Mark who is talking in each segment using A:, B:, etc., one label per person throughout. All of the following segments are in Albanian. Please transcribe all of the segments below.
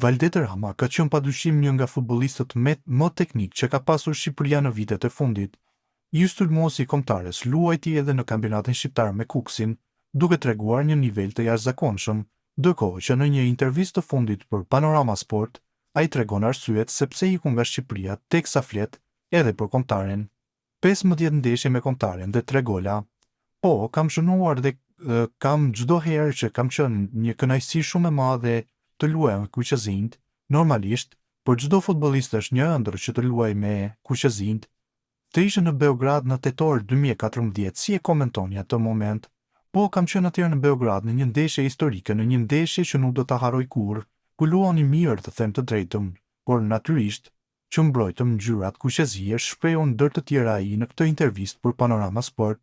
A: Valdete Rama ka qenë padyshim një nga futbollistët më teknik që ka pasur Shqipëria në vitet e fundit. I sulmosi kombëtares luajti edhe në kampionatin shqiptar me Kuksin, duke treguar një nivel të jashtëzakonshëm, ndërkohë që në një intervistë të fundit për Panorama Sport, ai tregon arsyet sepse iku nga Shqipëria teksa flet edhe për kombëtaren. 15 ndeshje me kombëtaren dhe 3 gola. Po, kam shënuar dhe kam çdo herë që kam qenë një kënaqësi shumë e madhe të luaj me Kuqëzinjt. Normalisht, për çdo futbollist është një ëndër që të luaj me Kuqëzinjt. Të ishe në Beograd në tetor 2014, si e komentoni atë moment? Po, kam qenë atëherë në Beograd në një ndeshje historike, në një ndeshje që nuk do ta harroj kurrë, ku luani mirë të them të drejtën, por natyrisht që mbrojtëm ngjyrat kuqezie, shprehu ndër të tjera ai në këtë intervistë për Panorama Sport.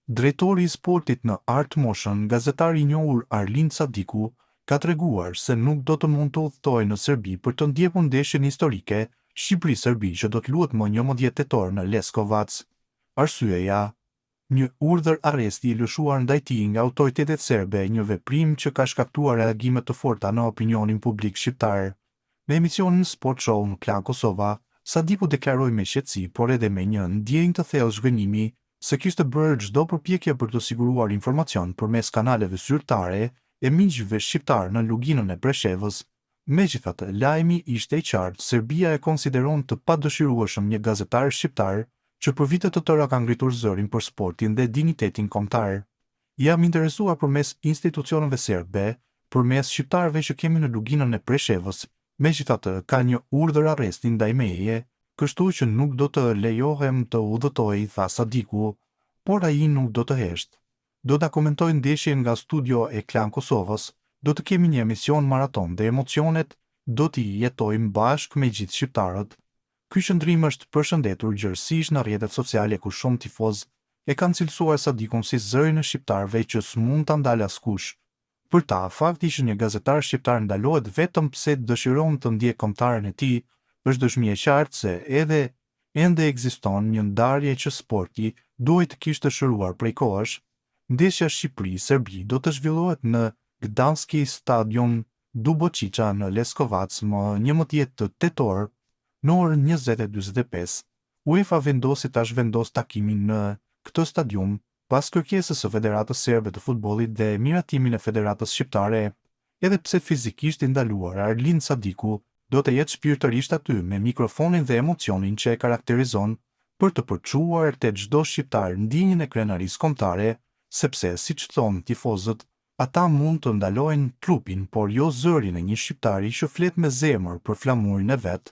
A: Drejtori i sportit në Art Motion, gazetari i njohur Arlind Sadiku, ka treguar se nuk do të mund të udhtojë në Serbi për të ndjekur ndeshjen historike Shqipëri-Serbi që do të luhet më 11 tetor në Leskovac. Arsyeja: një urdhër arresti i lëshuar ndaj tij nga autoritetet serbe, një veprim që ka shkaktuar reagime të forta në opinionin publik shqiptar. Me emisionin Sport Show në Klan Kosova, Sadiku deklaroi me qetësi, por edhe me një ndjenjë të thellë zhgënjimi, se kishte bërë çdo përpjekje për të siguruar informacion përmes kanaleve zyrtare e miqve shqiptar në luginën e Preshevës. Megjithatë, lajmi ishte i qartë, Serbia e konsideron të padëshirueshëm një gazetar shqiptar që për vite të tëra ka ngritur zërin për sportin dhe dinjitetin kombëtar. Jam interesuar përmes institucioneve serbe, përmes shqiptarëve që kemi në luginën e Preshevës. Megjithatë, ka një urdhër arresti ndaj meje, kështu që nuk do të lejohem të udhëtoj, tha Sadiku, por ai nuk do të heshtë. Do ta komentoj ndeshjen nga studio e Klan Kosovës, do të kemi një emision maraton dhe emocionet do t'i jetojmë bashkë me gjithë shqiptarët. Ky qëndrim është përshëndetur gjërësisht në rrjetet sociale ku shumë tifoz e kanë cilësuar Sadikun si zërin e shqiptarëve që s'mund ta ndalë askush. Për ta, fakti që një gazetar shqiptar ndalohet vetëm pse dëshiron të ndjekë kombëtaren e tij, është dëshmi e qartë se ende ekziston një ndarje që sporti duhet të kishte shëruar prej kohësh. Ndeshja Shqipëri-Serbi do të zhvillohet në Gdanski Stadion Dubocica në Leskovac më 11 tetor në orën 20:45. UEFA vendosi tash takimin në këtë stadium pas kërkesës së Federatës Serbe të Futbollit dhe miratimin e Federatës Shqiptare. Edhe pse fizikisht i ndaluar, Arlind Sadiku do të jetë shpirtërisht aty me mikrofonin dhe emocionin që e karakterizon për të përçuar te çdo shqiptar ndjenjën e krenarisë kombëtare, sepse siç thonë tifozët, ata mund të ndalojnë trupin, por jo zërin e një shqiptari që flet me zemër për flamurin e vet.